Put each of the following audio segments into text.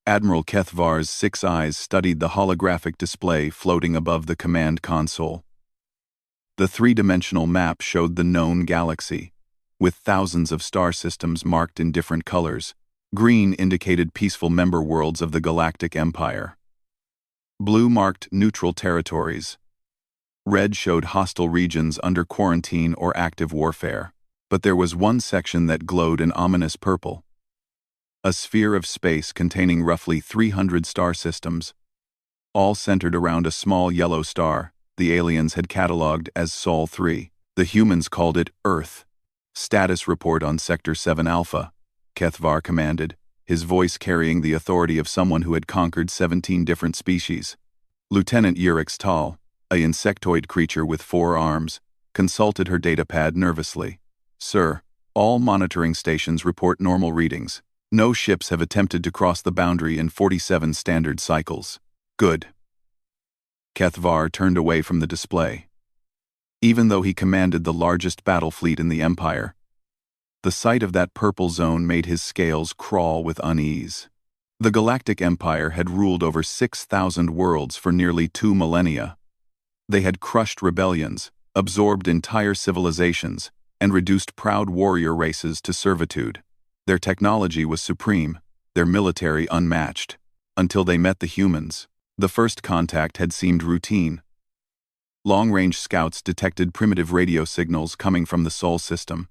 Admiral Kethvar's 6 eyes studied the holographic display floating above the command console. The three-dimensional map showed the known galaxy, with thousands of star systems marked in different colors. Green indicated peaceful member worlds of the Galactic Empire. Blue marked neutral territories. Red showed hostile regions under quarantine or active warfare. But there was one section that glowed an ominous purple. A sphere of space containing roughly 300 star systems, all centered around a small yellow star the aliens had catalogued as Sol 3. The humans called it Earth. Status report on Sector 7 Alpha, Kethvar commanded, his voice carrying the authority of someone who had conquered 17 different species. Lieutenant Urix Tal, an insectoid creature with 4 arms, consulted her datapad nervously. Sir, all monitoring stations report normal readings. No ships have attempted to cross the boundary in 47 standard cycles. Good. Kethvar turned away from the display. Even though he commanded the largest battle fleet in the Empire, the sight of that purple zone made his scales crawl with unease. The Galactic Empire had ruled over 6,000 worlds for nearly 2 millennia. They had crushed rebellions, absorbed entire civilizations, and reduced proud warrior races to servitude. Their technology was supreme, their military unmatched. Until they met the humans, the first contact had seemed routine. Long-range scouts detected primitive radio signals coming from the Sol system.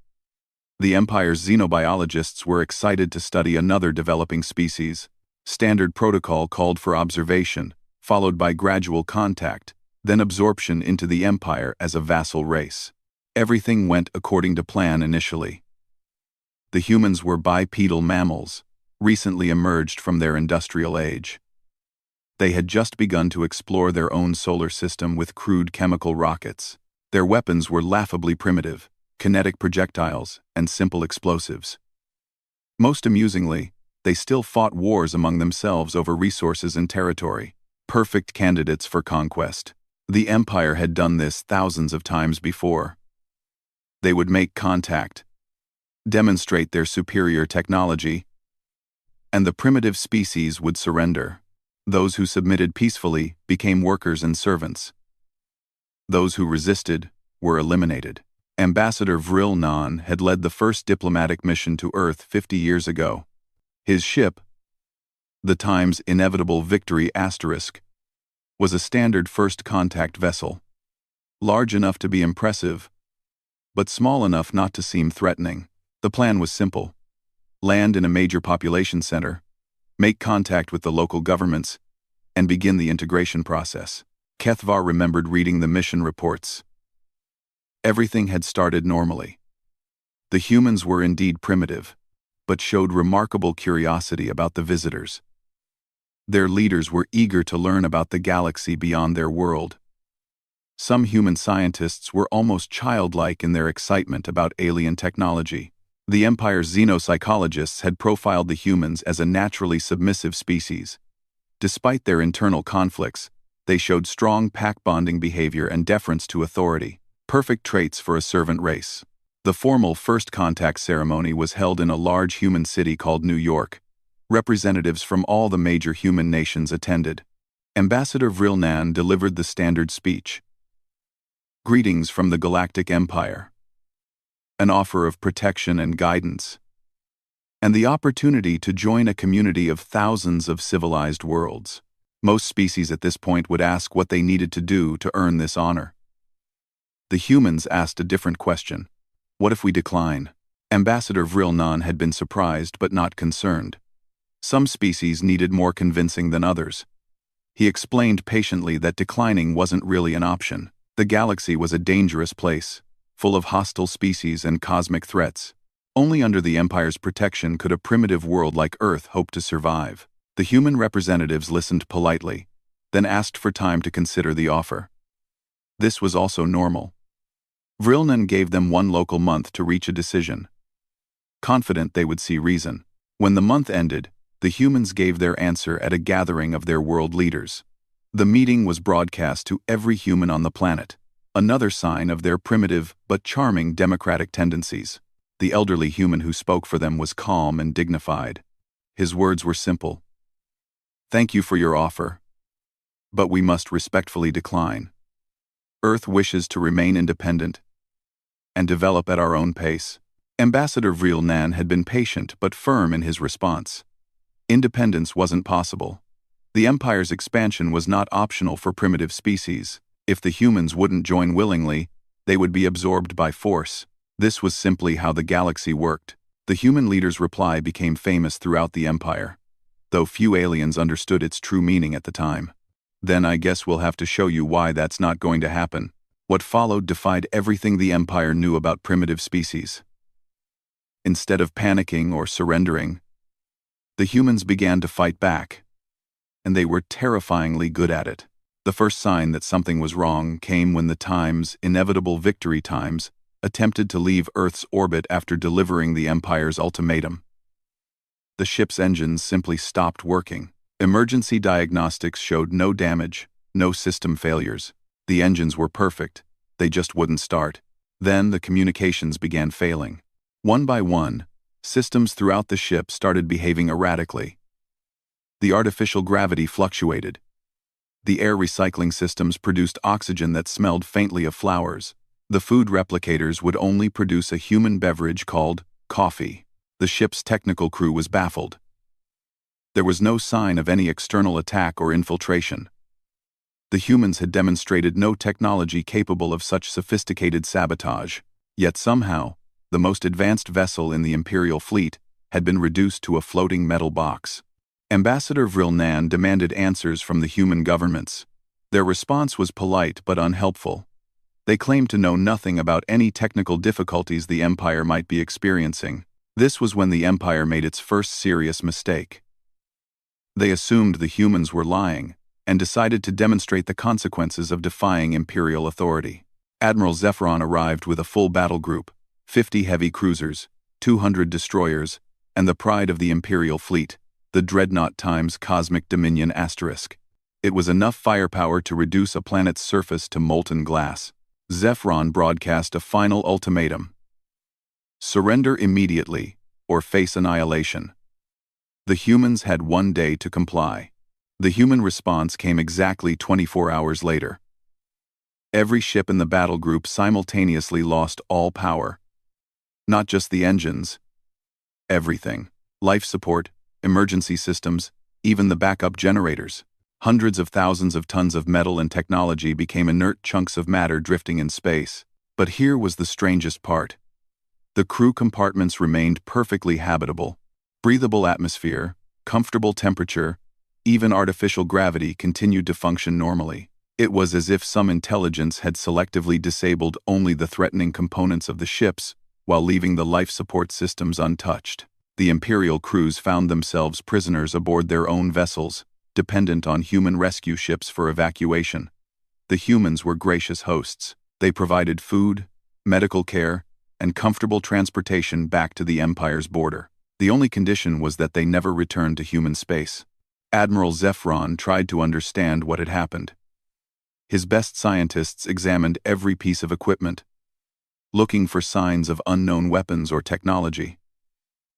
The Empire's xenobiologists were excited to study another developing species. Standard protocol called for observation, followed by gradual contact, then absorption into the Empire as a vassal race. Everything went according to plan initially. The humans were bipedal mammals, recently emerged from their industrial age. They had just begun to explore their own solar system with crude chemical rockets. Their weapons were laughably primitive, kinetic projectiles, and simple explosives. Most amusingly, they still fought wars among themselves over resources and territory, perfect candidates for conquest. The Empire had done this thousands of times before. They would make contact, demonstrate their superior technology, and the primitive species would surrender. Those who submitted peacefully became workers and servants. Those who resisted were eliminated. Ambassador Vril Nan had led the first diplomatic mission to Earth 50 years ago. His ship, the Time's inevitable Victory Asterisk, was a standard first contact vessel, large enough to be impressive, but small enough not to seem threatening. The plan was simple: land in a major population center, make contact with the local governments, and begin the integration process. Kethvar remembered reading the mission reports. Everything had started normally. The humans were indeed primitive, but showed remarkable curiosity about the visitors. Their leaders were eager to learn about the galaxy beyond their world. Some human scientists were almost childlike in their excitement about alien technology. The Empire's xenopsychologists had profiled the humans as a naturally submissive species. Despite their internal conflicts, they showed strong pack-bonding behavior and deference to authority, perfect traits for a servant race. The formal first contact ceremony was held in a large human city called New York. Representatives from all the major human nations attended. Ambassador Vril Nan delivered the standard speech. Greetings from the Galactic Empire. An offer of protection and guidance, and the opportunity to join a community of thousands of civilized worlds. Most species at this point would ask what they needed to do to earn this honor. The humans asked a different question. What if we decline? Ambassador Vril Nan had been surprised but not concerned. Some species needed more convincing than others. He explained patiently that declining wasn't really an option. The galaxy was a dangerous place, full of hostile species and cosmic threats. Only under the Empire's protection could a primitive world like Earth hope to survive. The human representatives listened politely, then asked for time to consider the offer. This was also normal. Vril Nan gave them 1 local month to reach a decision, confident they would see reason. When the month ended, the humans gave their answer at a gathering of their world leaders. The meeting was broadcast to every human on the planet, another sign of their primitive but charming democratic tendencies. The elderly human who spoke for them was calm and dignified. His words were simple. Thank you for your offer, but we must respectfully decline. Earth wishes to remain independent and develop at our own pace. Ambassador Vril-Nan had been patient but firm in his response. Independence wasn't possible. The Empire's expansion was not optional for primitive species. If the humans wouldn't join willingly, they would be absorbed by force. This was simply how the galaxy worked. The human leader's reply became famous throughout the Empire, though few aliens understood its true meaning at the time. Then I guess we'll have to show you why that's not going to happen. What followed defied everything the Empire knew about primitive species. Instead of panicking or surrendering, the humans began to fight back, and they were terrifyingly good at it. The first sign that something was wrong came when the Times, inevitable victory times, attempted to leave Earth's orbit after delivering the Empire's ultimatum. The ship's engines simply stopped working. Emergency diagnostics showed no damage, no system failures. The engines were perfect, they just wouldn't start. Then the communications began failing. One by one, systems throughout the ship started behaving erratically. The artificial gravity fluctuated. The air recycling systems produced oxygen that smelled faintly of flowers. The food replicators would only produce a human beverage called coffee. The ship's technical crew was baffled. There was no sign of any external attack or infiltration. The humans had demonstrated no technology capable of such sophisticated sabotage, yet somehow, the most advanced vessel in the Imperial fleet had been reduced to a floating metal box. Ambassador Vril-Nan demanded answers from the human governments. Their response was polite but unhelpful. They claimed to know nothing about any technical difficulties the Empire might be experiencing. This was when the Empire made its first serious mistake. They assumed the humans were lying, and decided to demonstrate the consequences of defying Imperial authority. Admiral Zephyron arrived with a full battle group, 50 heavy cruisers, 200 destroyers, and the pride of the Imperial fleet, the Dreadnought times Cosmic Dominion **. It was enough firepower to reduce a planet's surface to molten glass. Zephyron broadcast a final ultimatum. Surrender immediately, or face annihilation. The humans had 1 day to comply. The human response came exactly 24 hours later. Every ship in the battle group simultaneously lost all power. Not just the engines. Everything. Life support, emergency systems, even the backup generators. Hundreds of thousands of tons of metal and technology became inert chunks of matter drifting in space. But here was the strangest part. The crew compartments remained perfectly habitable. Breathable atmosphere, comfortable temperature, even artificial gravity continued to function normally. It was as if some intelligence had selectively disabled only the threatening components of the ships, while leaving the life support systems untouched. The Imperial crews found themselves prisoners aboard their own vessels, dependent on human rescue ships for evacuation. The humans were gracious hosts. They provided food, medical care, and comfortable transportation back to the Empire's border. The only condition was that they never returned to human space. Admiral Zephyron tried to understand what had happened. His best scientists examined every piece of equipment, looking for signs of unknown weapons or technology.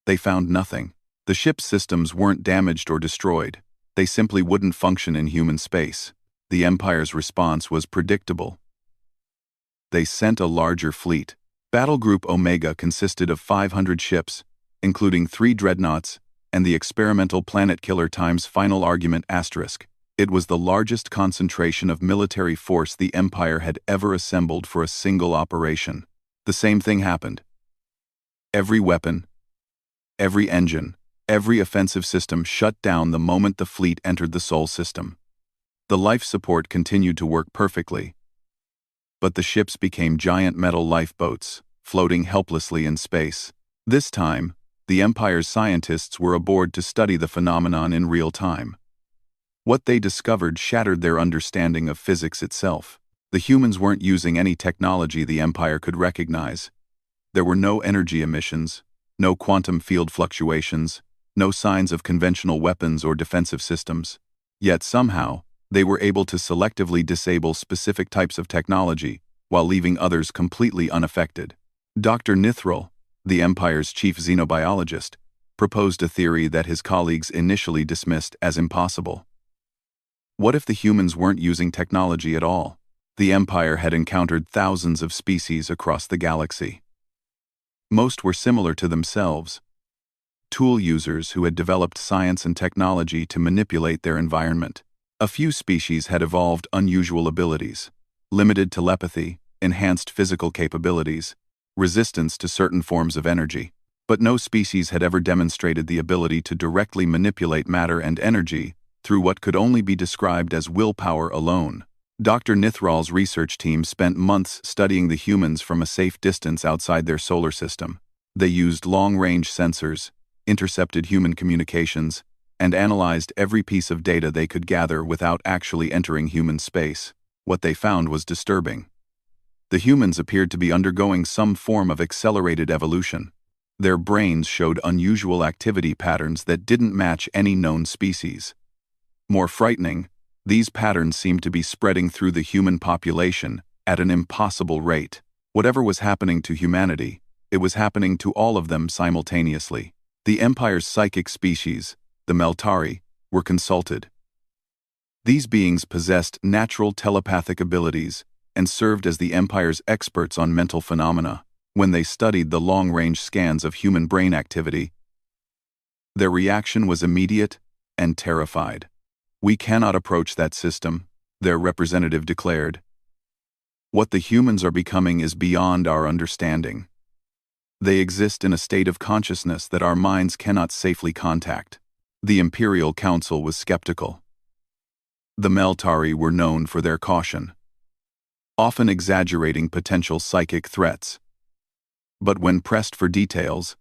They found nothing. The ship's systems weren't damaged or destroyed. They simply wouldn't function in human space. The Empire's response was predictable. They sent a larger fleet. Battle Group Omega consisted of 500 ships, including 3 dreadnoughts, and the experimental planet killer times Final Argument **. It was the largest concentration of military force the Empire had ever assembled for a single operation. The same thing happened. Every weapon, every engine, every offensive system shut down the moment the fleet entered the Sol system. The life support continued to work perfectly, but the ships became giant metal lifeboats, floating helplessly in space. This time, the Empire's scientists were aboard to study the phenomenon in real time. What they discovered shattered their understanding of physics itself. The humans weren't using any technology the Empire could recognize. There were no energy emissions, no quantum field fluctuations, no signs of conventional weapons or defensive systems. Yet somehow, they were able to selectively disable specific types of technology, while leaving others completely unaffected. Dr. Nithral, the Empire's chief xenobiologist, proposed a theory that his colleagues initially dismissed as impossible. What if the humans weren't using technology at all? The Empire had encountered thousands of species across the galaxy. Most were similar to themselves, tool users who had developed science and technology to manipulate their environment. A few species had evolved unusual abilities, limited telepathy, enhanced physical capabilities, resistance to certain forms of energy. But no species had ever demonstrated the ability to directly manipulate matter and energy through what could only be described as willpower alone. Dr. Nithral's research team spent months studying the humans from a safe distance outside their solar system. They used long-range sensors, intercepted human communications, and analyzed every piece of data they could gather without actually entering human space. What they found was disturbing. The humans appeared to be undergoing some form of accelerated evolution. Their brains showed unusual activity patterns that didn't match any known species. More frightening, these patterns seemed to be spreading through the human population at an impossible rate. Whatever was happening to humanity, it was happening to all of them simultaneously. The Empire's psychic species, the Meltari, were consulted. These beings possessed natural telepathic abilities and served as the Empire's experts on mental phenomena. When they studied the long-range scans of human brain activity, their reaction was immediate and terrified. "We cannot approach that system," their representative declared. "What the humans are becoming is beyond our understanding. They exist in a state of consciousness that our minds cannot safely contact." The Imperial Council was skeptical. The Meltari were known for their caution, often exaggerating potential psychic threats. But when pressed for details,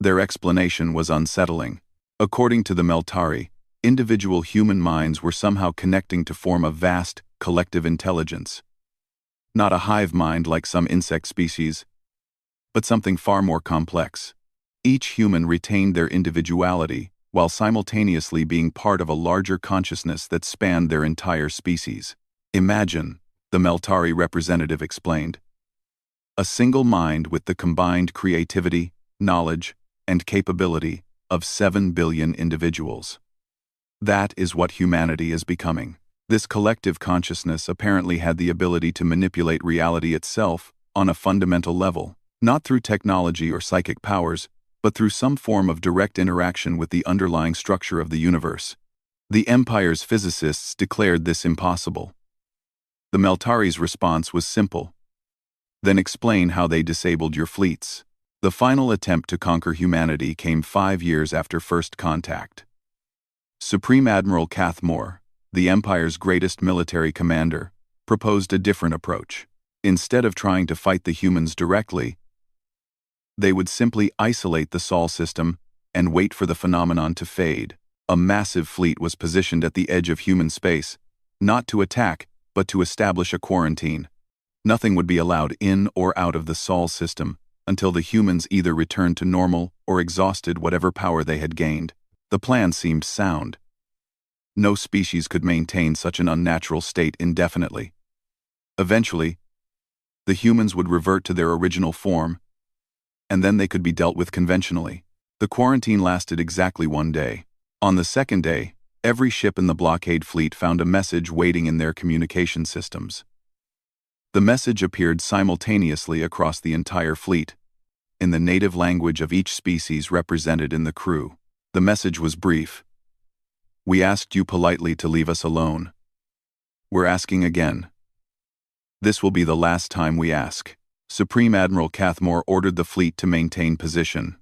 their explanation was unsettling. According to the Meltari, individual human minds were somehow connecting to form a vast, collective intelligence. Not a hive mind like some insect species, but something far more complex. Each human retained their individuality, while simultaneously being part of a larger consciousness that spanned their entire species. "Imagine," the Meltari representative explained, "a single mind with the combined creativity, knowledge, and capability of 7 billion individuals. That is what humanity is becoming." This collective consciousness apparently had the ability to manipulate reality itself on a fundamental level, not through technology or psychic powers, but through some form of direct interaction with the underlying structure of the universe. The Empire's physicists declared this impossible. The Meltari's response was simple: "Then explain how they disabled your fleets." The final attempt to conquer humanity came 5 years after first contact. Supreme Admiral Cathmore, the Empire's greatest military commander, proposed a different approach. Instead of trying to fight the humans directly, they would simply isolate the Sol system and wait for the phenomenon to fade. A massive fleet was positioned at the edge of human space, not to attack, but to establish a quarantine. Nothing would be allowed in or out of the Sol system until the humans either returned to normal or exhausted whatever power they had gained. The plan seemed sound. No species could maintain such an unnatural state indefinitely. Eventually, the humans would revert to their original form, and then they could be dealt with conventionally. The quarantine lasted exactly 1 day. On the second day, every ship in the blockade fleet found a message waiting in their communication systems. The message appeared simultaneously across the entire fleet, in the native language of each species represented in the crew. The message was brief: "We asked you politely to leave us alone. We're asking again. This will be the last time we ask." Supreme Admiral Cathmore ordered the fleet to maintain position.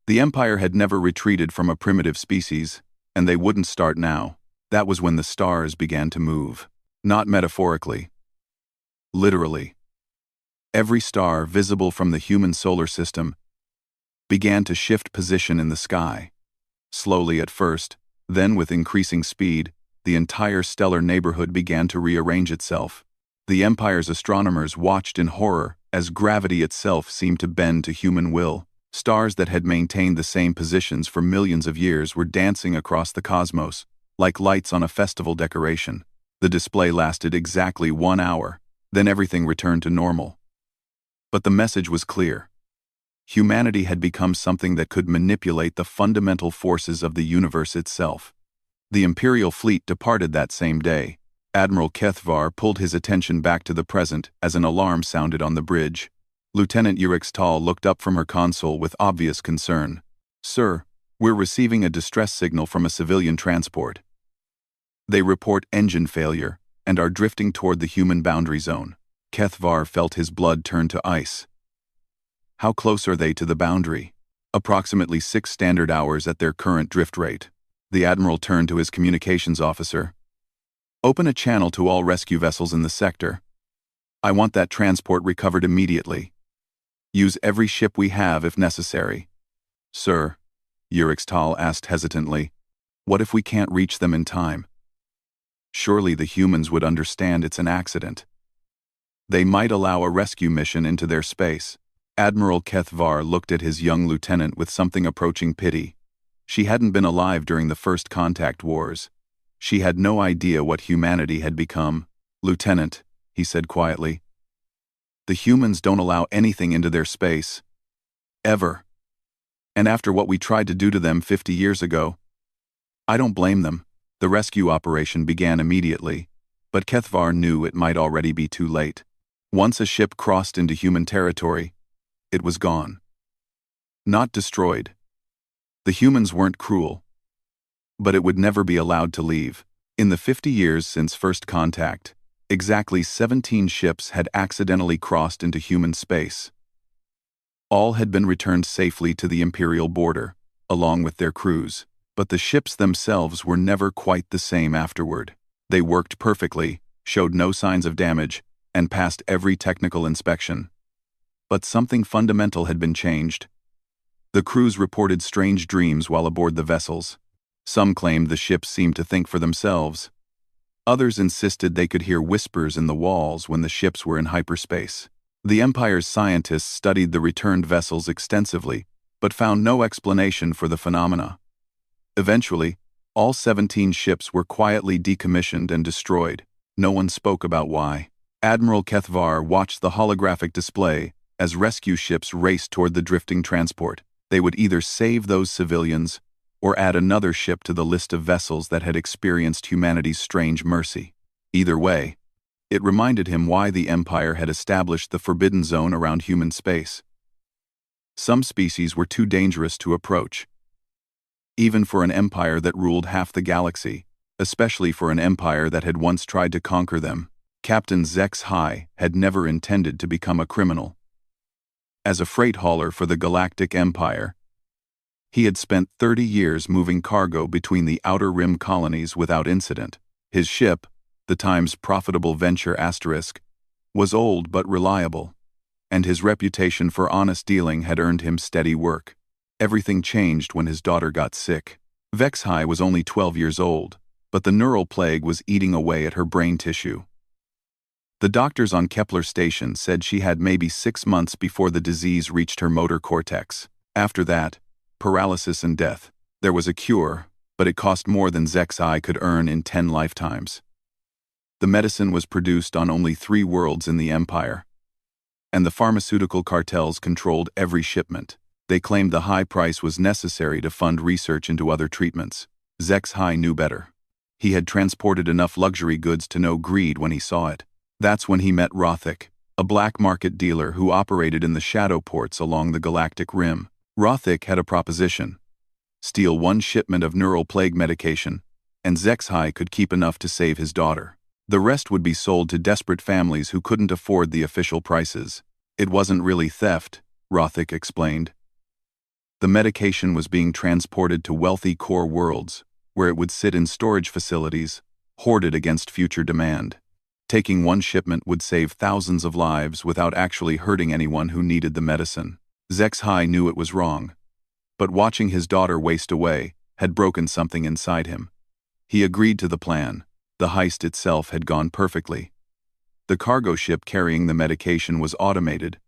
The Empire had never retreated from a primitive species, and they wouldn't start now. That was when the stars began to move. Not metaphorically. Literally. Every star visible from the human solar system began to shift position in the sky. Slowly at first, then with increasing speed, the entire stellar neighborhood began to rearrange itself. The Empire's astronomers watched in horror as gravity itself seemed to bend to human will. Stars that had maintained the same positions for millions of years were dancing across the cosmos, like lights on a festival decoration. The display lasted exactly 1 hour, then everything returned to normal. But the message was clear. Humanity had become something that could manipulate the fundamental forces of the universe itself. The Imperial fleet departed that same day. Admiral Kethvar pulled his attention back to the present as an alarm sounded on the bridge. Lieutenant Urix looked up from her console with obvious concern. "Sir, we're receiving a distress signal from a civilian transport. They report engine failure and are drifting toward the human boundary zone." Kethvar felt his blood turn to ice. "How close are they to the boundary?" "Approximately 6 standard hours at their current drift rate." The Admiral turned to his communications officer. "Open a channel to all rescue vessels in the sector. I want that transport recovered immediately. Use every ship we have if necessary." "Sir," Urix asked hesitantly, "what if we can't reach them in time?" "Surely the humans would understand it's an accident. They might allow a rescue mission into their space." Admiral Kethvar looked at his young lieutenant with something approaching pity. She hadn't been alive during the first contact wars. She had no idea what humanity had become. "Lieutenant," he said quietly, "the humans don't allow anything into their space. Ever. And after what we tried to do to them 50 years ago, I don't blame them." The rescue operation began immediately, but Kethvar knew it might already be too late. Once a ship crossed into human territory, it was gone. Not destroyed. The humans weren't cruel, but it would never be allowed to leave. In the 50 years since first contact, exactly 17 ships had accidentally crossed into human space. All had been returned safely to the Imperial border, along with their crews, but the ships themselves were never quite the same afterward. They worked perfectly, showed no signs of damage, and passed every technical inspection. But something fundamental had been changed. The crews reported strange dreams while aboard the vessels. Some claimed the ships seemed to think for themselves. Others insisted they could hear whispers in the walls when the ships were in hyperspace. The Empire's scientists studied the returned vessels extensively, but found no explanation for the phenomena. Eventually, all 17 ships were quietly decommissioned and destroyed. No one spoke about why. Admiral Kethvar watched the holographic display as rescue ships raced toward the drifting transport. They would either save those civilians or add another ship to the list of vessels that had experienced humanity's strange mercy. Either way, it reminded him why the Empire had established the Forbidden Zone around human space. Some species were too dangerous to approach, even for an empire that ruled half the galaxy, especially for an empire that had once tried to conquer them. Captain Zex High had never intended to become a criminal. As a freight hauler for the Galactic Empire, he had spent 30 years moving cargo between the Outer Rim colonies without incident. His ship, the Times profitable venture Asterisk, was old but reliable, and his reputation for honest dealing had earned him steady work. Everything changed when his daughter got sick. Vexhai was only 12 years old, but the neural plague was eating away at her brain tissue. The doctors on Kepler Station said she had maybe 6 months before the disease reached her motor cortex. After that, paralysis and death. There was a cure, but it cost more than Zexai could earn in 10 lifetimes. The medicine was produced on only 3 worlds in the Empire, and the pharmaceutical cartels controlled every shipment. They claimed the high price was necessary to fund research into other treatments. Zexai knew better. He had transported enough luxury goods to know greed when he saw it. That's when he met Rothic, a black market dealer who operated in the shadow ports along the Galactic Rim. Rothic had a proposition: steal 1 shipment of neural plague medication, and Zexai could keep enough to save his daughter. The rest would be sold to desperate families who couldn't afford the official prices. It wasn't really theft, Rothic explained. The medication was being transported to wealthy core worlds, where it would sit in storage facilities, hoarded against future demand. Taking 1 shipment would save thousands of lives without actually hurting anyone who needed the medicine. Zexai knew it was wrong, but watching his daughter waste away had broken something inside him. He agreed to the plan. The heist itself had gone perfectly. The cargo ship carrying the medication was automated,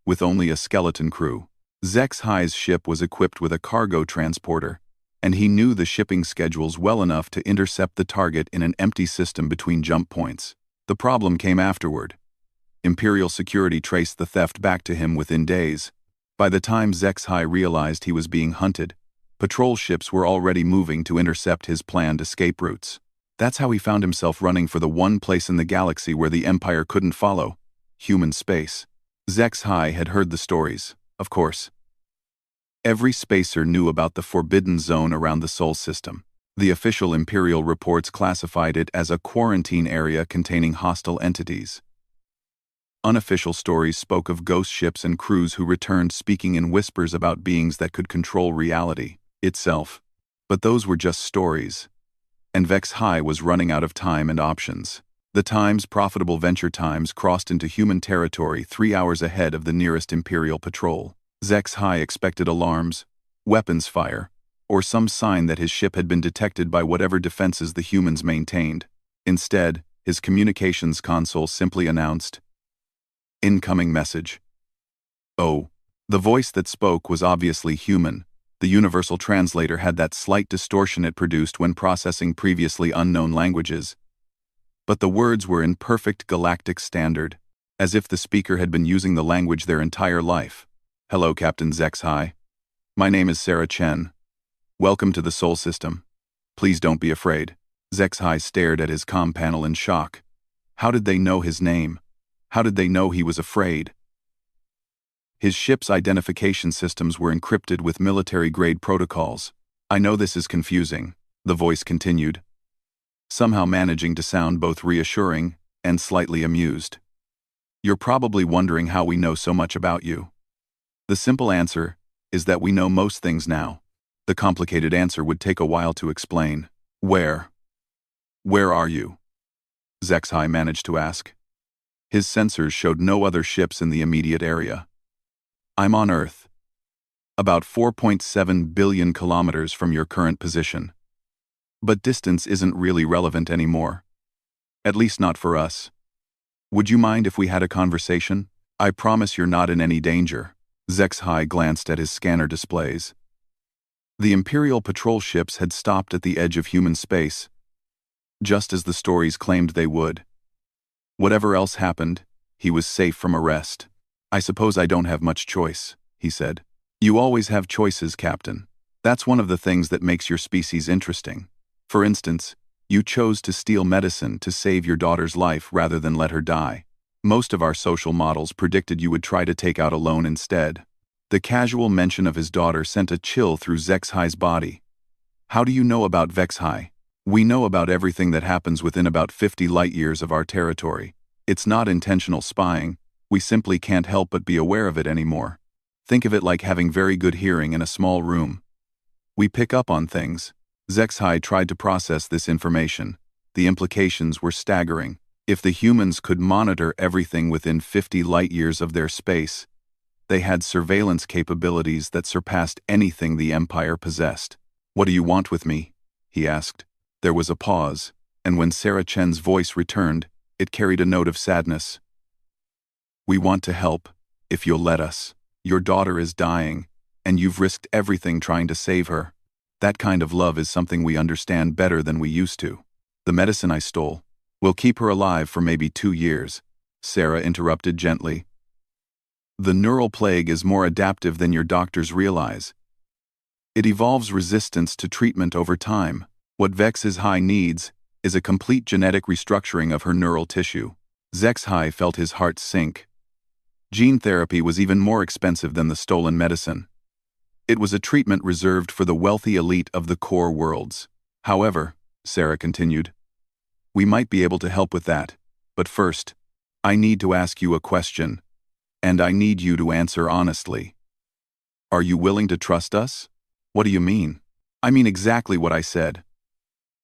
with only a skeleton crew. Zexai's ship was equipped with a cargo transporter, and he knew the shipping schedules well enough to intercept the target in an empty system between jump points. The problem came afterward. Imperial security traced the theft back to him within days. By the time Zexhai realized he was being hunted, patrol ships were already moving to intercept his planned escape routes. That's how he found himself running for the one place in the galaxy where the Empire couldn't follow: human space. Zexhai had heard the stories, of course. Every spacer knew about the forbidden zone around the Sol system. The official Imperial reports classified it as a quarantine area containing hostile entities. Unofficial stories spoke of ghost ships and crews who returned speaking in whispers about beings that could control reality itself. But those were just stories, and Zexhai was running out of time and options. The Time's profitable venture times crossed into human territory 3 hours ahead of the nearest Imperial patrol. Zexhai expected alarms, weapons fire, or some sign that his ship had been detected by whatever defenses the humans maintained. Instead, his communications console simply announced, "Incoming message." Oh, the voice that spoke was obviously human. The universal translator had that slight distortion it produced when processing previously unknown languages. But the words were in perfect galactic standard, as if the speaker had been using the language their entire life. "Hello, Captain Zexhai. My name is Sarah Chen. Welcome to the Sol system. Please don't be afraid." Zexhai stared at his comm panel in shock. How did they know his name? How did they know he was afraid? His ship's identification systems were encrypted with military-grade protocols. "I know this is confusing," the voice continued, somehow managing to sound both reassuring and slightly amused. "You're probably wondering how we know so much about you. The simple answer is that we know most things now. The complicated answer would take a while to explain." Where are you?" Zexhai managed to ask. His sensors showed no other ships in the immediate area. "I'm on Earth, about 4.7 billion kilometers from your current position. But distance isn't really relevant anymore. At least not for us. Would you mind if we had a conversation? I promise you're not in any danger." Zexhai glanced at his scanner displays. The Imperial patrol ships had stopped at the edge of human space, just as the stories claimed they would. Whatever else happened, he was safe from arrest. "I suppose I don't have much choice," he said. "You always have choices, Captain. That's one of the things that makes your species interesting. For instance, you chose to steal medicine to save your daughter's life rather than let her die. Most of our social models predicted you would try to take out a loan instead." The casual mention of his daughter sent a chill through Zexhai's body. "How do you know about Zexhai?" "We know about everything that happens within about 50 light-years of our territory. It's not intentional spying. We simply can't help but be aware of it anymore. Think of it like having very good hearing in a small room. We pick up on things." Zexhai tried to process this information. The implications were staggering. If the humans could monitor everything within 50 light-years of their space, they had surveillance capabilities that surpassed anything the Empire possessed. "What do you want with me?" he asked. There was a pause, and when Sarah Chen's voice returned, it carried a note of sadness. "We want to help, if you'll let us. Your daughter is dying, and you've risked everything trying to save her. That kind of love is something we understand better than we used to. The medicine I stole will keep her alive for maybe 2 years," Sarah interrupted gently. "The neural plague is more adaptive than your doctors realize. It evolves resistance to treatment over time. What Zexhai needs is a complete genetic restructuring of her neural tissue." Zexhai felt his heart sink. Gene therapy was even more expensive than the stolen medicine. It was a treatment reserved for the wealthy elite of the core worlds. "However," Sarah continued, "we might be able to help with that. But first, I need to ask you a question, and I need you to answer honestly. Are you willing to trust us?" "What do you mean?" "I mean exactly what I said.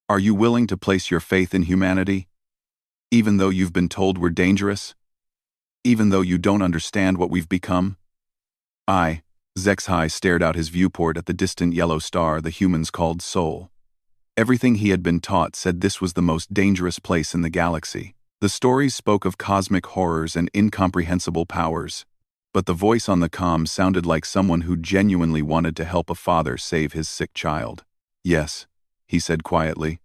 Are you willing to place your faith in humanity, even though you've been told we're dangerous? Even though you don't understand what we've become?" Zexhai stared out his viewport at the distant yellow star the humans called Sol. Everything he had been taught said this was the most dangerous place in the galaxy. The stories spoke of cosmic horrors and incomprehensible powers, but the voice on the comm sounded like someone who genuinely wanted to help a father save his sick child. "Yes," he said quietly.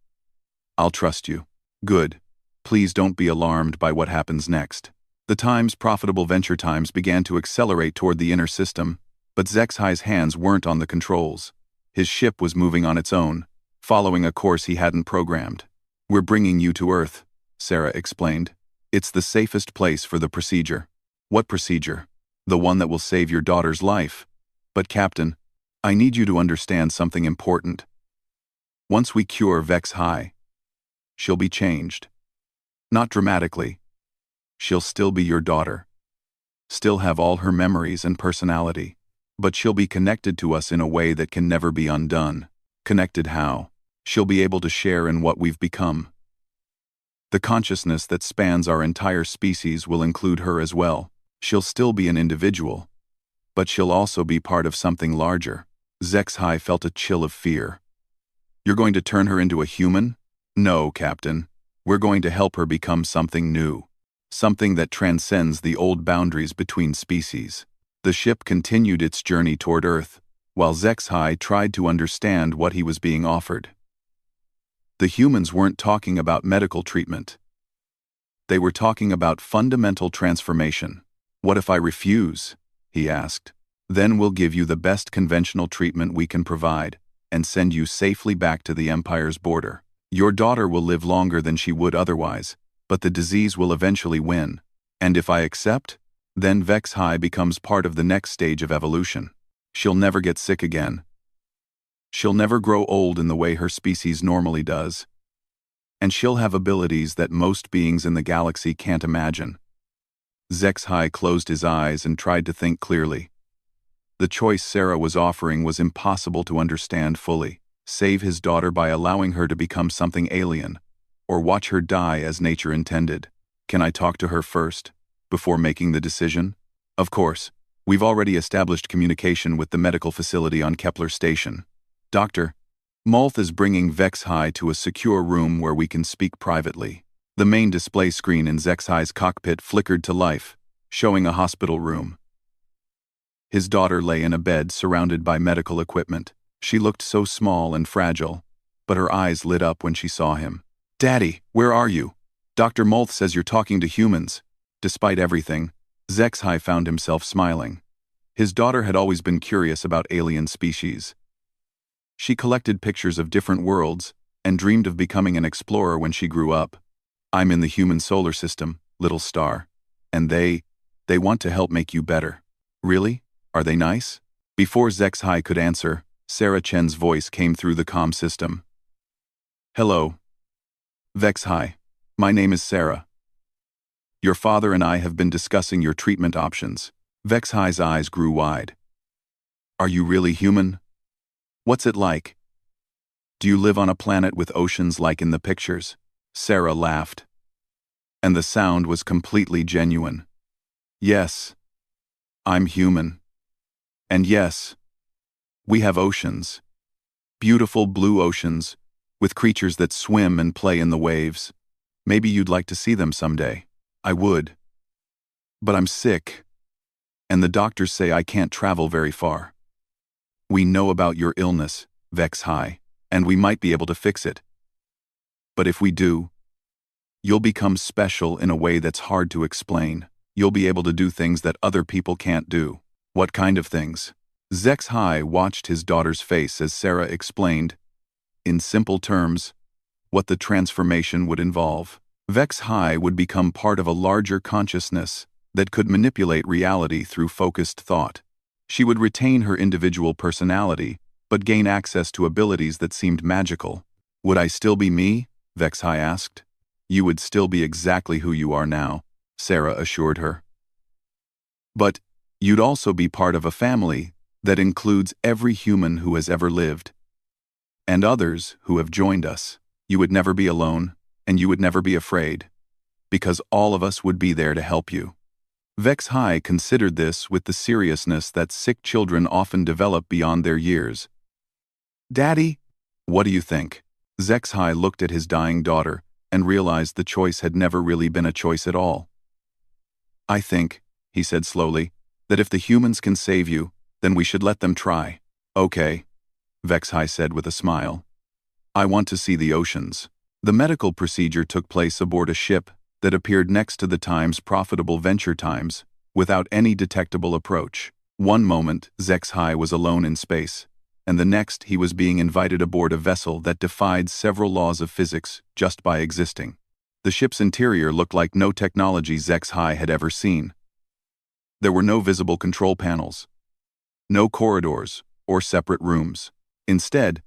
"I'll trust you." "Good. Please don't be alarmed by what happens next." The Time's profitable venture times began to accelerate toward the inner system, But Zexhi's hands weren't on the controls. His ship was moving on its own, following a course he hadn't programmed. "We're bringing you to Earth," Sarah explained. "It's the safest place for the procedure." "What procedure?" "The one that will save your daughter's life." "But Captain, I need you to understand something important. Once we cure Vexhi, she'll be changed. Not dramatically. She'll still be your daughter. Still have all her memories and personality. But she'll be connected to us in a way that can never be undone." "Connected how?" "She'll be able to share in what we've become. The consciousness that spans our entire species will include her as well. She'll still be an individual, but she'll also be part of something larger." Zexhi felt a chill of fear. "You're going to turn her into a human?" "No, Captain. We're going to help her become something new. Something that transcends the old boundaries between species." The ship continued its journey toward Earth, while Zexhi tried to understand what he was being offered. The humans weren't talking about medical treatment. They were talking about fundamental transformation. "What if I refuse?" he asked. "Then we'll give you the best conventional treatment we can provide and send you safely back to the Empire's border. Your daughter will live longer than she would otherwise, but the disease will eventually win. And if I accept, then Vexhi becomes part of the next stage of evolution. She'll never get sick again. She'll never grow old in the way her species normally does. And she'll have abilities that most beings in the galaxy can't imagine." Zexhi closed his eyes and tried to think clearly. The choice Sarah was offering was impossible to understand fully. Save his daughter by allowing her to become something alien, or watch her die as nature intended. "Can I talk to her first, before making the decision?" "Of course. We've already established communication with the medical facility on Kepler Station. Doctor, Molth is bringing Vexhi to a secure room where we can speak privately." The main display screen in Zexhi's cockpit flickered to life, showing a hospital room. His daughter lay in a bed surrounded by medical equipment. She looked so small and fragile, but her eyes lit up when she saw him. "Daddy, where are you? Dr. Molth says you're talking to humans." Despite everything, Zexhi found himself smiling. His daughter had always been curious about alien species. She collected pictures of different worlds and dreamed of becoming an explorer when she grew up. "I'm in the human solar system, little star. And they want to help make you better." "Really? Are they nice?" Before Zexhi could answer, Sarah Chen's voice came through the comm system. "Hello. Vexhi, my name is Sarah. Your father and I have been discussing your treatment options." Vexhi's eyes grew wide. "Are you really human? What's it like? Do you live on a planet with oceans like in the pictures?" Sarah laughed. And the sound was completely genuine. "Yes. I'm human. And yes, we have oceans. Beautiful blue oceans, with creatures that swim and play in the waves. Maybe you'd like to see them someday." "I would. But I'm sick, and the doctors say I can't travel very far." "We know about your illness, Vexhi, and we might be able to fix it. But if we do, you'll become special in a way that's hard to explain. You'll be able to do things that other people can't do." "What kind of things?" Zexhi watched his daughter's face as Sarah explained, in simple terms, what the transformation would involve. Vexhi would become part of a larger consciousness that could manipulate reality through focused thought. She would retain her individual personality, but gain access to abilities that seemed magical. "Would I still be me?" Vexhi asked. "You would still be exactly who you are now," Sarah assured her. "But you'd also be part of a family that includes every human who has ever lived, and others who have joined us. You would never be alone, and you would never be afraid, because all of us would be there to help you." Vexhi considered this with the seriousness that sick children often develop beyond their years. "Daddy, what do you think?" Zexhi looked at his dying daughter and realized the choice had never really been a choice at all. "I think," he said slowly, "that if the humans can save you, then we should let them try." "Okay," Vexhi said with a smile. "I want to see the oceans." The medical procedure took place aboard a ship that appeared next to the Times' profitable Venture Times, without any detectable approach. One moment, HFY was alone in space, and the next he was being invited aboard a vessel that defied several laws of physics just by existing. The ship's interior looked like no technology HFY had ever seen. There were no visible control panels, no corridors or separate rooms. Instead,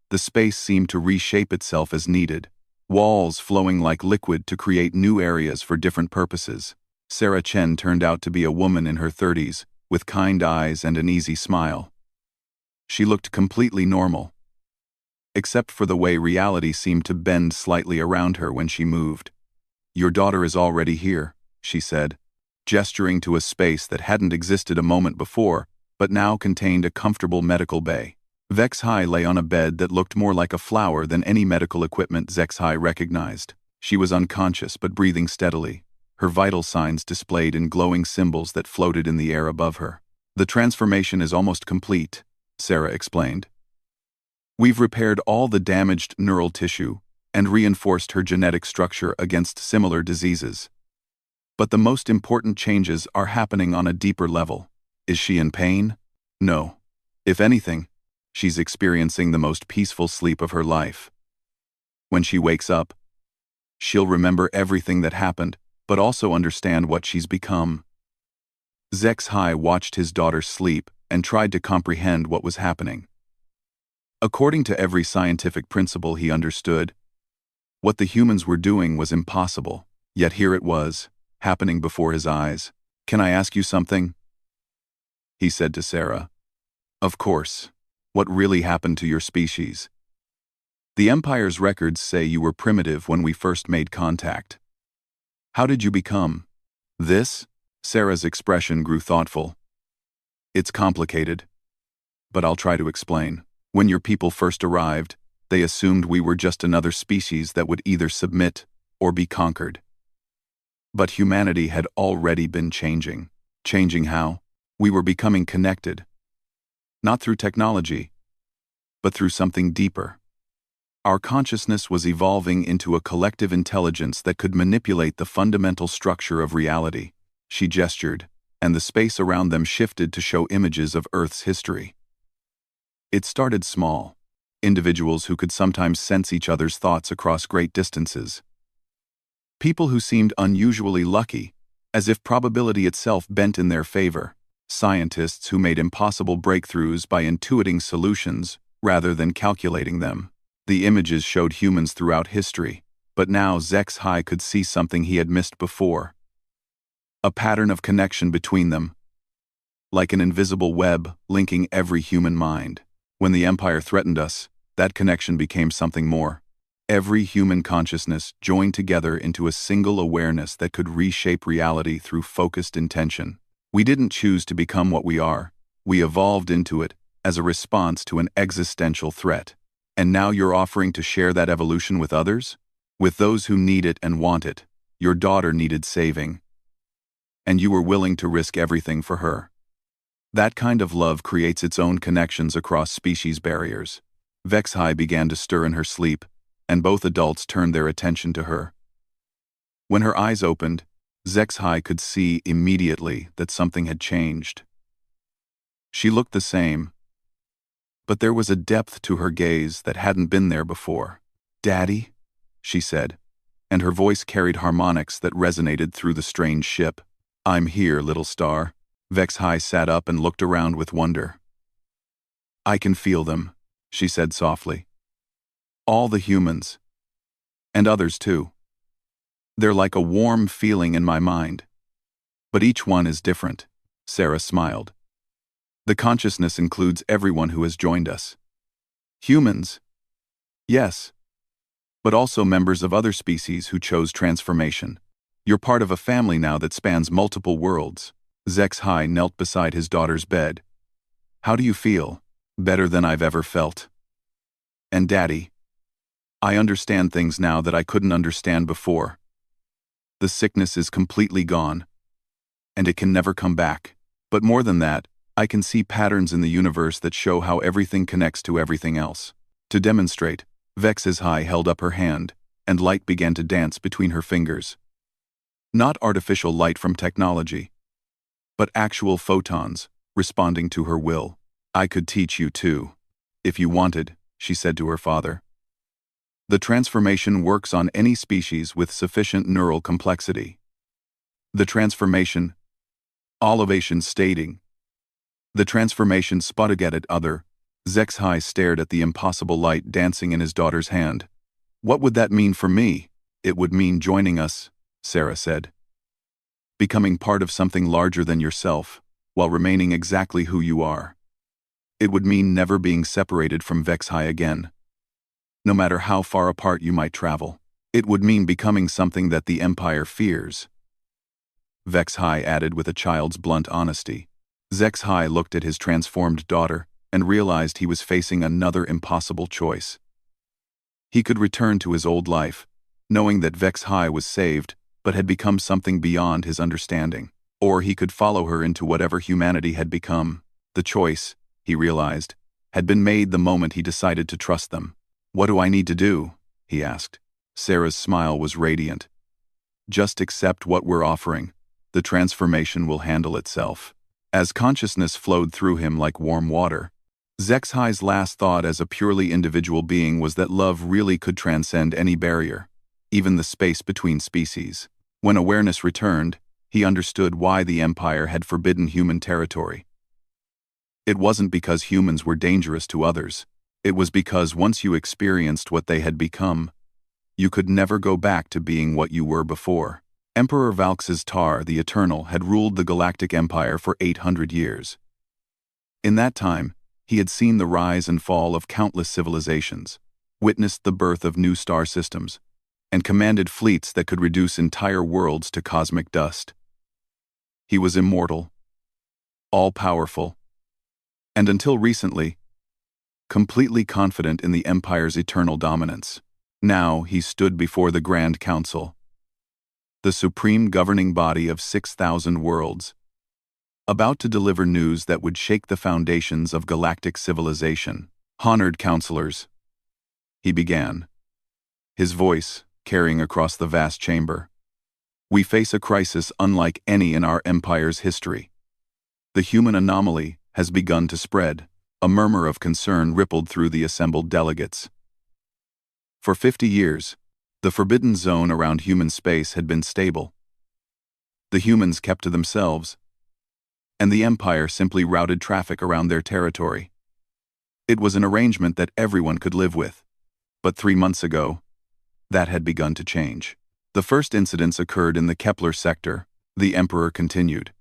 the space seemed to reshape itself as needed, walls flowing like liquid to create new areas for different purposes. Sarah Chen turned out to be a woman in her 30s, with kind eyes and an easy smile. She looked completely normal, except for the way reality seemed to bend slightly around her when she moved. "Your daughter is already here," she said, gesturing to a space that hadn't existed a moment before, but now contained a comfortable medical bay. HFY lay on a bed that looked more like a flower than any medical equipment HFY recognized. She was unconscious but breathing steadily, her vital signs displayed in glowing symbols that floated in the air above her. "The transformation is almost complete," Sarah explained. "We've repaired all the damaged neural tissue and reinforced her genetic structure against similar diseases. But the most important changes are happening on a deeper level." "Is she in pain?" "No. If anything, she's experiencing the most peaceful sleep of her life. When she wakes up, she'll remember everything that happened, but also understand what she's become." HFY watched his daughter sleep and tried to comprehend what was happening. According to every scientific principle he understood, what the humans were doing was impossible, yet here it was, happening before his eyes. "Can I ask you something?" he said to Sarah. "Of course. What really happened to your species? The Empire's records say you were primitive when we first made contact. How did you become this?" Sarah's expression grew thoughtful. "It's complicated, but I'll try to explain. When your people first arrived, they assumed we were just another species that would either submit or be conquered. But humanity had already been changing. Changing how? We were becoming connected. Not through technology, but through something deeper. Our consciousness was evolving into a collective intelligence that could manipulate the fundamental structure of reality." She gestured, and the space around them shifted to show images of Earth's history. It started small, individuals who could sometimes sense each other's thoughts across great distances. People who seemed unusually lucky, as if probability itself bent in their favor. Scientists who made impossible breakthroughs by intuiting solutions rather than calculating them. The images showed humans throughout history, but now HFY could see something he had missed before. A pattern of connection between them, like an invisible web linking every human mind. When the Empire threatened us, that connection became something more. Every human consciousness joined together into a single awareness that could reshape reality through focused intention. We didn't choose to become what we are. We evolved into it as a response to an existential threat. And now you're offering to share that evolution with others? With those who need it and want it. Your daughter needed saving, and you were willing to risk everything for her. That kind of love creates its own connections across species barriers. HFY began to stir in her sleep, and both adults turned their attention to her. When her eyes opened, HFY could see immediately that something had changed. She looked the same, but there was a depth to her gaze that hadn't been there before. "Daddy?" she said, and her voice carried harmonics that resonated through the strange ship. "I'm here, little star." HFY sat up and looked around with wonder. "I can feel them," she said softly. "All the humans. And others too. They're like a warm feeling in my mind. But each one is different." Sarah smiled. "The consciousness includes everyone who has joined us. Humans, yes, but also members of other species who chose transformation. You're part of a family now that spans multiple worlds." HFY knelt beside his daughter's bed. "How do you feel?" "Better than I've ever felt. And Daddy, I understand things now that I couldn't understand before. The sickness is completely gone, and it can never come back. But more than that, I can see patterns in the universe that show how everything connects to everything else." To demonstrate, HFY held up her hand, and light began to dance between her fingers. Not artificial light from technology, but actual photons, responding to her will. "I could teach you too, if you wanted," she said to her father. "The transformation works on any species with sufficient neural complexity." The transformation, Olivation stating. The transformation Spotiget other. Zexhai stared at the impossible light dancing in his daughter's hand. "What would that mean for me?" "It would mean joining us," Sarah said. "Becoming part of something larger than yourself, while remaining exactly who you are. It would mean never being separated from Vexhai again. No matter how far apart you might travel. It would mean becoming something that the Empire fears." Vexhai added with a child's blunt honesty. Zexhai looked at his transformed daughter and realized he was facing another impossible choice. He could return to his old life, knowing that Vexhai was saved but had become something beyond his understanding. Or he could follow her into whatever humanity had become. The choice, he realized, had been made the moment he decided to trust them. "What do I need to do?" he asked. Sarah's smile was radiant. "Just accept what we're offering. The transformation will handle itself." As consciousness flowed through him like warm water, Zexhai's last thought as a purely individual being was that love really could transcend any barrier, even the space between species. When awareness returned, he understood why the Empire had forbidden human territory. It wasn't because humans were dangerous to others. It was because once you experienced what they had become, you could never go back to being what you were before. Emperor Valx's Tar, the Eternal, had ruled the Galactic Empire for 800 years. In that time, he had seen the rise and fall of countless civilizations, witnessed the birth of new star systems, and commanded fleets that could reduce entire worlds to cosmic dust. He was immortal, all-powerful, and until recently, completely confident in the Empire's eternal dominance. Now he stood before the Grand Council, the supreme governing body of 6,000 worlds, about to deliver news that would shake the foundations of galactic civilization. "Honored counselors," he began, his voice carrying across the vast chamber. "We face a crisis unlike any in our Empire's history. The human anomaly has begun to spread." A murmur of concern rippled through the assembled delegates. For 50 years, the forbidden zone around human space had been stable. The humans kept to themselves, and the Empire simply routed traffic around their territory. It was an arrangement that everyone could live with. But 3 months ago, that had begun to change. The first incidents occurred in the Kepler sector, the Emperor continued.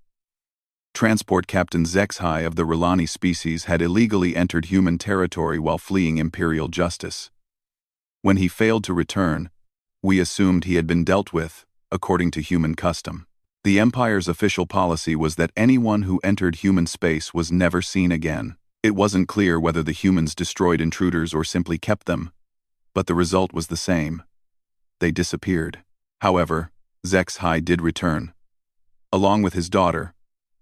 Transport Captain Zexhai of the Rilani species had illegally entered human territory while fleeing imperial justice. When he failed to return, we assumed he had been dealt with, according to human custom. The Empire's official policy was that anyone who entered human space was never seen again. It wasn't clear whether the humans destroyed intruders or simply kept them, but the result was the same. They disappeared. However, Zexhai did return, along with his daughter,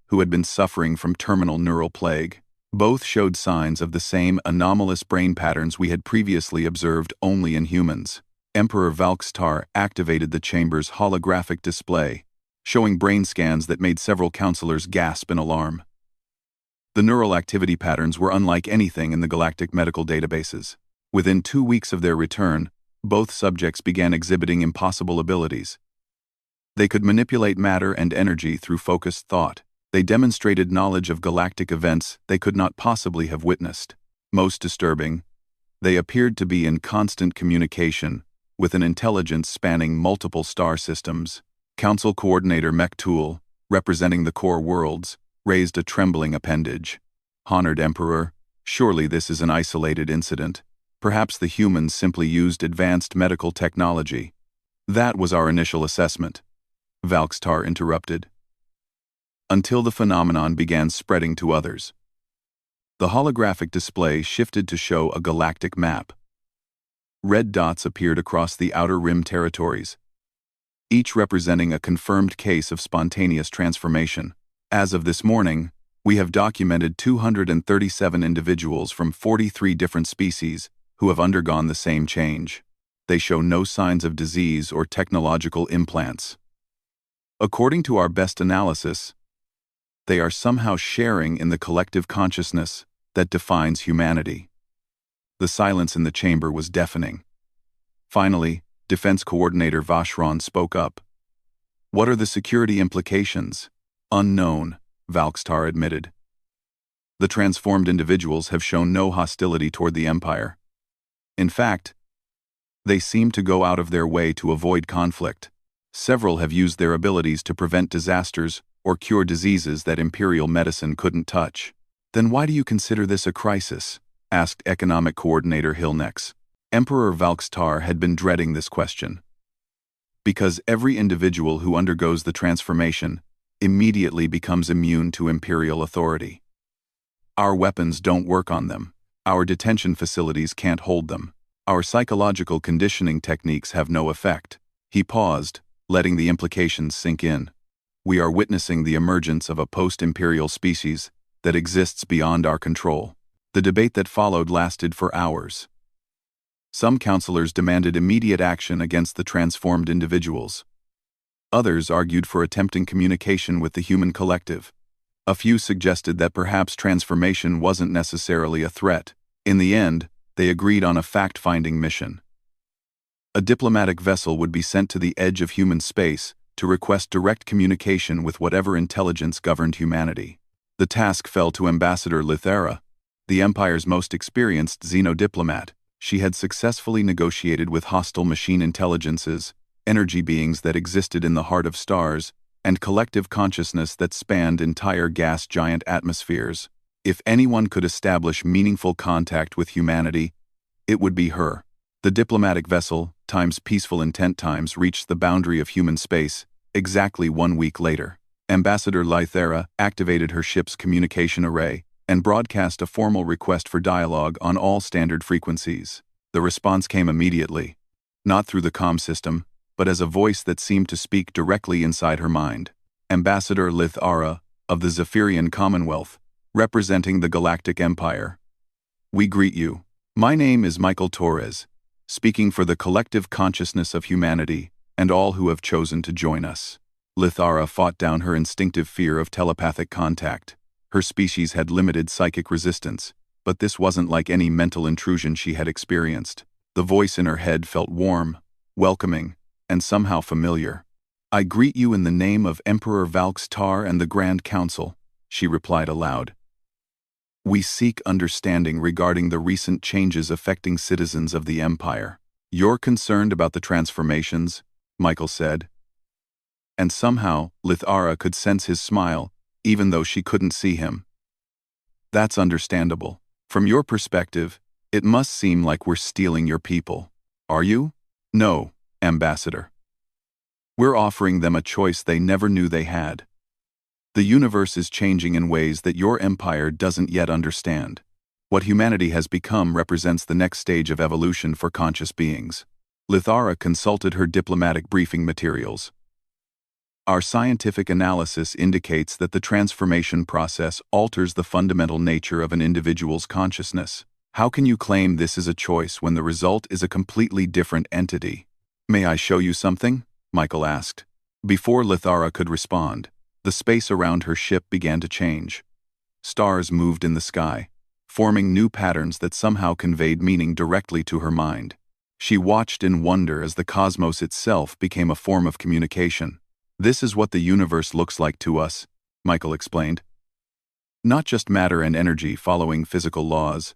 who had been suffering from terminal neural plague. Both showed signs of the same anomalous brain patterns we had previously observed only in humans. Emperor Valxtar activated the chamber's holographic display, showing brain scans that made several counselors gasp in alarm. The neural activity patterns were unlike anything in the galactic medical databases. Within 2 weeks of their return, both subjects began exhibiting impossible abilities. They could manipulate matter and energy through focused thought. They demonstrated knowledge of galactic events they could not possibly have witnessed. Most disturbing, they appeared to be in constant communication with an intelligence spanning multiple star systems. Council Coordinator Mektul, representing the core worlds, raised a trembling appendage. "Honored Emperor, surely this is an isolated incident. Perhaps the humans simply used advanced medical technology." "That was our initial assessment," Valxtar interrupted, "until the phenomenon began spreading to others." The holographic display shifted to show a galactic map. Red dots appeared across the outer rim territories, each representing a confirmed case of spontaneous transformation. As of this morning, we have documented 237 individuals from 43 different species who have undergone the same change. They show no signs of disease or technological implants. According to our best analysis, They are somehow sharing in the collective consciousness that defines humanity. The silence in the chamber was deafening. Finally, Defense Coordinator Vashron spoke up. "What are the security implications?" "Unknown," Valkstar admitted. "The transformed individuals have shown no hostility toward the Empire. In fact, they seem to go out of their way to avoid conflict. Several have used their abilities to prevent disasters or cure diseases that Imperial medicine couldn't touch." "Then why do you consider this a crisis?" asked Economic Coordinator Hillnex. Emperor Valkstar had been dreading this question. "Because every individual who undergoes the transformation immediately becomes immune to Imperial authority. Our weapons don't work on them. Our detention facilities can't hold them. Our psychological conditioning techniques have no effect." He paused, letting the implications sink in. "We are witnessing the emergence of a post-imperial species that exists beyond our control." The debate that followed lasted for hours. Some counselors demanded immediate action against the transformed individuals. Others argued for attempting communication with the human collective. A few suggested that perhaps transformation wasn't necessarily a threat. In the end, they agreed on a fact-finding mission. A diplomatic vessel would be sent to the edge of human space to request direct communication with whatever intelligence governed humanity. The task fell to Ambassador Lithara, the Empire's most experienced xenodiplomat. She had successfully negotiated with hostile machine intelligences, energy beings that existed in the heart of stars, and collective consciousness that spanned entire gas giant atmospheres. If anyone could establish meaningful contact with humanity, it would be her. The diplomatic vessel, times peaceful intent times, reached the boundary of human space exactly 1 week later. Ambassador Lithara activated her ship's communication array and broadcast a formal request for dialogue on all standard frequencies. The response came immediately, not through the comm system, but as a voice that seemed to speak directly inside her mind. Ambassador Lithara, of the Zephyrian Commonwealth, representing the Galactic Empire. "We greet you. My name is Michael Torres, speaking for the collective consciousness of humanity and all who have chosen to join us." Lithara fought down her instinctive fear of telepathic contact. Her species had limited psychic resistance, but this wasn't like any mental intrusion she had experienced. The voice in her head felt warm, welcoming, and somehow familiar. "I greet you in the name of Emperor Valkstar and the Grand Council," she replied aloud. "We seek understanding regarding the recent changes affecting citizens of the Empire." "You're concerned about the transformations," Michael said. And somehow, Lithara could sense his smile, even though she couldn't see him. "That's understandable. From your perspective, it must seem like we're stealing your people. Are you?" "No, Ambassador. We're offering them a choice they never knew they had. The universe is changing in ways that your empire doesn't yet understand. What humanity has become represents the next stage of evolution for conscious beings." Lithara consulted her diplomatic briefing materials. "Our scientific analysis indicates that the transformation process alters the fundamental nature of an individual's consciousness. How can you claim this is a choice when the result is a completely different entity?" "May I show you something?" Michael asked. Before Lithara could respond, the space around her ship began to change. Stars moved in the sky, forming new patterns that somehow conveyed meaning directly to her mind. She watched in wonder as the cosmos itself became a form of communication. "This is what the universe looks like to us," Michael explained. "Not just matter and energy following physical laws,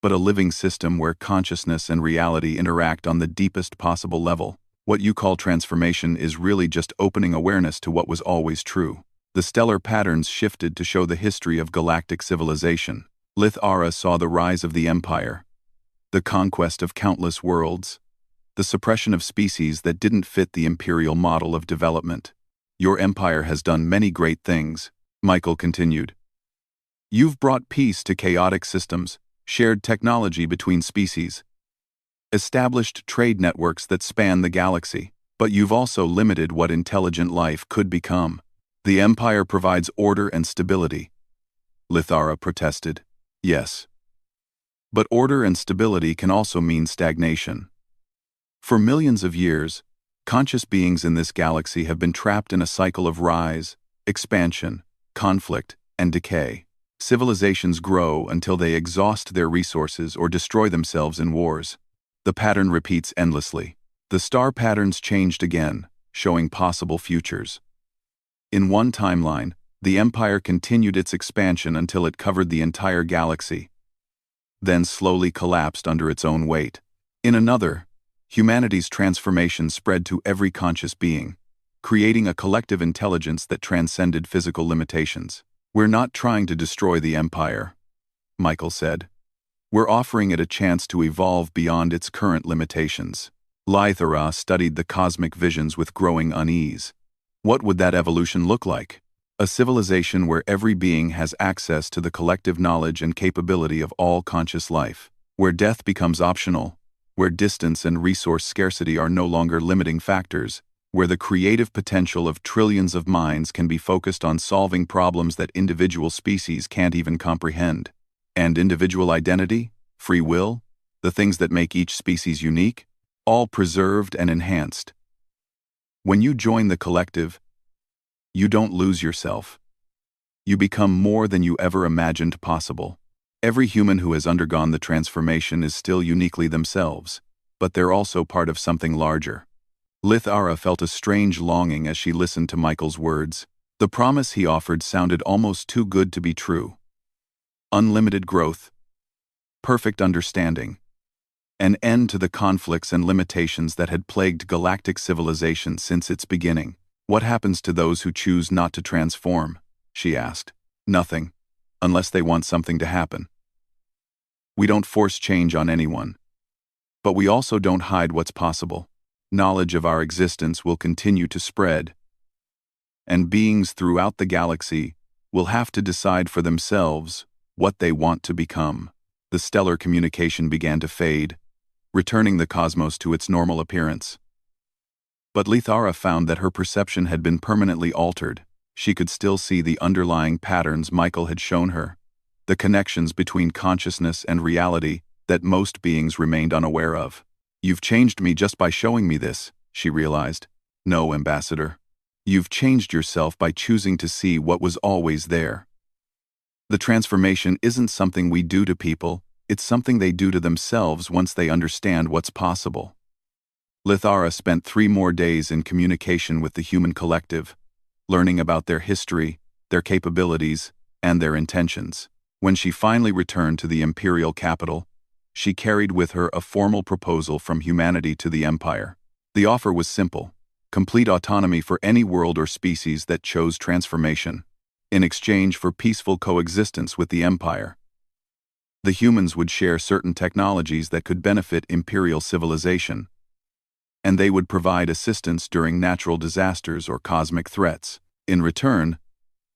but a living system where consciousness and reality interact on the deepest possible level. What you call transformation is really just opening awareness to what was always true." The stellar patterns shifted to show the history of galactic civilization. Lithara saw the rise of the Empire, the conquest of countless worlds, the suppression of species that didn't fit the imperial model of development. "Your empire has done many great things," Michael continued. "You've brought peace to chaotic systems, shared technology between species, established trade networks that span the galaxy, but you've also limited what intelligent life could become. The Empire provides order and stability." Lithara protested. "Yes. But order and stability can also mean stagnation. For millions of years, conscious beings in this galaxy have been trapped in a cycle of rise, expansion, conflict, and decay. Civilizations grow until they exhaust their resources or destroy themselves in wars. The pattern repeats endlessly. The star patterns changed again, showing possible futures. In one timeline, the Empire continued its expansion until it covered the entire galaxy, then slowly collapsed under its own weight. In another, humanity's transformation spread to every conscious being, creating a collective intelligence that transcended physical limitations. "We're not trying to destroy the Empire," Michael said. "We're offering it a chance to evolve beyond its current limitations." Lythara studied the cosmic visions with growing unease. What would that evolution look like? A civilization where every being has access to the collective knowledge and capability of all conscious life, where death becomes optional, where distance and resource scarcity are no longer limiting factors, where the creative potential of trillions of minds can be focused on solving problems that individual species can't even comprehend. And individual identity, free will, the things that make each species unique, all preserved and enhanced. When you join the collective, you don't lose yourself. You become more than you ever imagined possible. Every human who has undergone the transformation is still uniquely themselves, but they're also part of something larger. Lythara felt a strange longing as she listened to Michael's words. The promise he offered sounded almost too good to be true. Unlimited growth, perfect understanding, an end to the conflicts and limitations that had plagued galactic civilization since its beginning. "What happens to those who choose not to transform?" she asked. "Nothing, unless they want something to happen. We don't force change on anyone. But we also don't hide what's possible. Knowledge of our existence will continue to spread, and beings throughout the galaxy will have to decide for themselves what they want to become." The stellar communication began to fade, returning the cosmos to its normal appearance. But Lythara found that her perception had been permanently altered. She could still see the underlying patterns Michael had shown her, the connections between consciousness and reality that most beings remained unaware of. "You've changed me just by showing me this," she realized. "No, Ambassador. You've changed yourself by choosing to see what was always there. The transformation isn't something we do to people, it's something they do to themselves once they understand what's possible." Lythara spent 3 more days in communication with the human collective, learning about their history, their capabilities, and their intentions. When she finally returned to the imperial capital, she carried with her a formal proposal from humanity to the Empire. The offer was simple: complete autonomy for any world or species that chose transformation, in exchange for peaceful coexistence with the Empire. The humans would share certain technologies that could benefit imperial civilization, and they would provide assistance during natural disasters or cosmic threats. In return,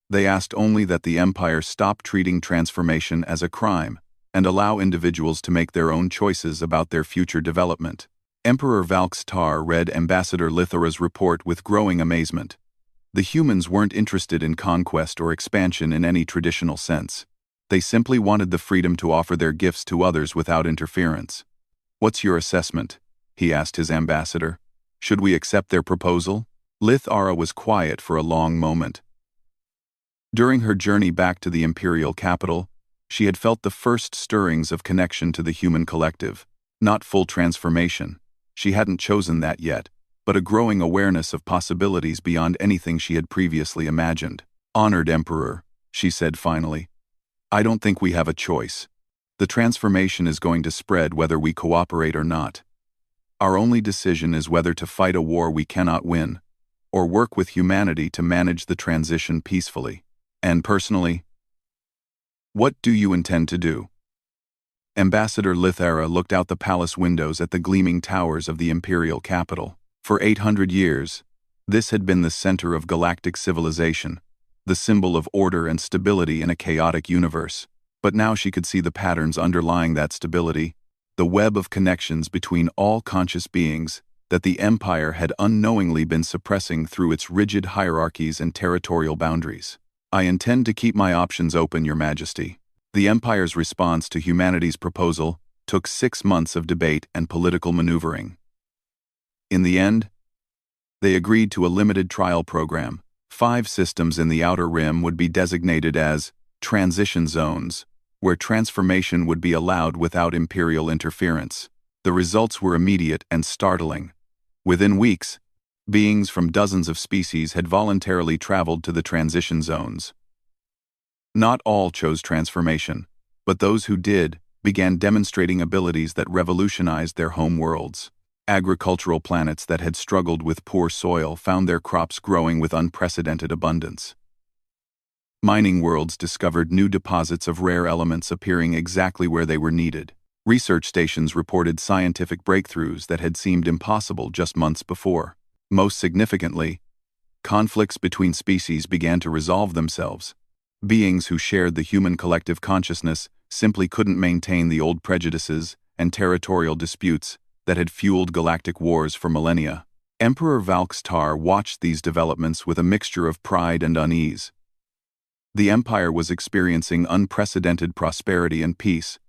they asked only that the Empire stop treating transformation as a crime and allow individuals to make their own choices about their future development. Emperor Valks Tar read Ambassador Lythara's report with growing amazement. The humans weren't interested in conquest or expansion in any traditional sense. They simply wanted the freedom to offer their gifts to others without interference. "What's your assessment?" he asked his ambassador. "Should we accept their proposal?" Lythara was quiet for a long moment. During her journey back to the imperial capital, she had felt the first stirrings of connection to the human collective. Not full transformation, she hadn't chosen that yet, but a growing awareness of possibilities beyond anything she had previously imagined. "Honored Emperor," she said finally, "I don't think we have a choice. The transformation is going to spread whether we cooperate or not. Our only decision is whether to fight a war we cannot win, or work with humanity to manage the transition peacefully. And personally, what do you intend to do?" Ambassador Lythara looked out the palace windows at the gleaming towers of the imperial capital. For 800 years, this had been the center of galactic civilization, the symbol of order and stability in a chaotic universe. But now she could see the patterns underlying that stability, the web of connections between all conscious beings that the Empire had unknowingly been suppressing through its rigid hierarchies and territorial boundaries. "I intend to keep my options open, Your Majesty." The Empire's response to humanity's proposal took 6 months of debate and political maneuvering. In the end, they agreed to a limited trial program, 5 systems in the Outer Rim would be designated as transition zones, where transformation would be allowed without Imperial interference. The results were immediate and startling. Within weeks, beings from dozens of species had voluntarily traveled to the transition zones. Not all chose transformation, but those who did began demonstrating abilities that revolutionized their home worlds. Agricultural planets that had struggled with poor soil found their crops growing with unprecedented abundance. Mining worlds discovered new deposits of rare elements appearing exactly where they were needed. Research stations reported scientific breakthroughs that had seemed impossible just months before. Most significantly, conflicts between species began to resolve themselves. Beings who shared the human collective consciousness simply couldn't maintain the old prejudices and territorial disputes that had fueled galactic wars for millennia. Emperor Valkstar watched these developments with a mixture of pride and unease. The Empire was experiencing unprecedented prosperity and peace,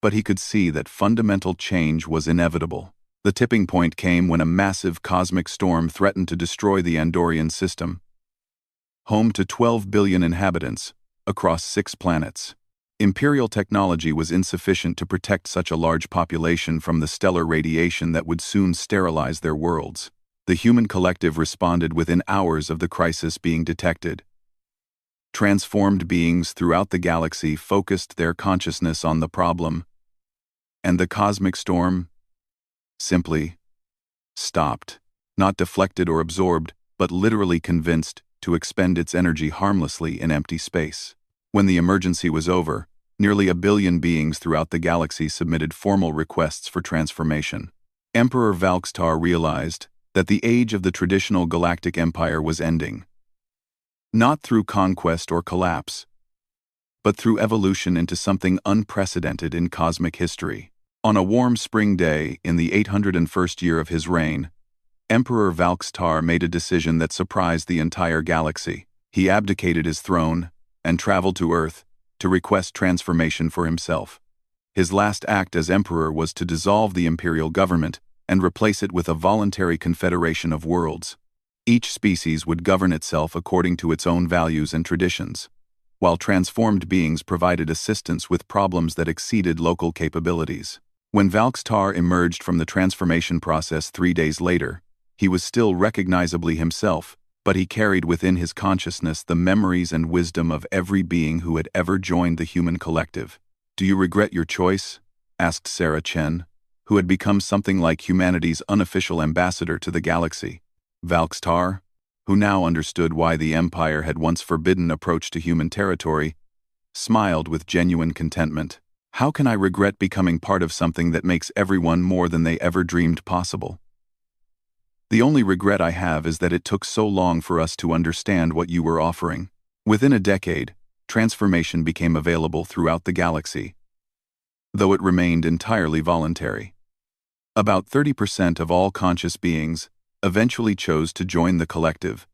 but he could see that fundamental change was inevitable. The tipping point came when a massive cosmic storm threatened to destroy the Andorian system, home to 12 billion inhabitants across 6 planets. Imperial technology was insufficient to protect such a large population from the stellar radiation that would soon sterilize their worlds. The human collective responded within hours of the crisis being detected. Transformed beings throughout the galaxy focused their consciousness on the problem, and the cosmic storm simply stopped, not deflected or absorbed, but literally convinced to expend its energy harmlessly in empty space. When the emergency was over, nearly 1 billion beings throughout the galaxy submitted formal requests for transformation. Emperor Valkstar realized that the age of the traditional galactic empire was ending. Not through conquest or collapse, but through evolution into something unprecedented in cosmic history. On a warm spring day in the 801st year of his reign, Emperor Valkstar made a decision that surprised the entire galaxy. He abdicated his throne and traveled to Earth to request transformation for himself. His last act as emperor was to dissolve the imperial government and replace it with a voluntary confederation of worlds. Each species would govern itself according to its own values and traditions, while transformed beings provided assistance with problems that exceeded local capabilities. When Valkstar emerged from the transformation process 3 days later, he was still recognizably himself, but he carried within his consciousness the memories and wisdom of every being who had ever joined the human collective. "Do you regret your choice?" asked Sarah Chen, who had become something like humanity's unofficial ambassador to the galaxy. Valkstar, who now understood why the Empire had once forbidden approach to human territory, smiled with genuine contentment. "How can I regret becoming part of something that makes everyone more than they ever dreamed possible? The only regret I have is that it took so long for us to understand what you were offering." Within a decade, transformation became available throughout the galaxy, though it remained entirely voluntary. About 30% of all conscious beings eventually chose to join the collective,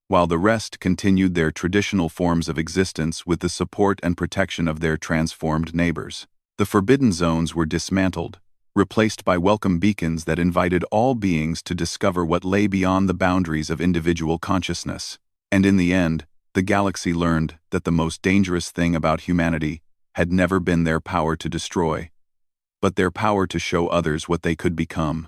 while the rest continued their traditional forms of existence with the support and protection of their transformed neighbors. The forbidden zones were dismantled, replaced by welcome beacons that invited all beings to discover what lay beyond the boundaries of individual consciousness. And in the end, the galaxy learned that the most dangerous thing about humanity had never been their power to destroy, but their power to show others what they could become.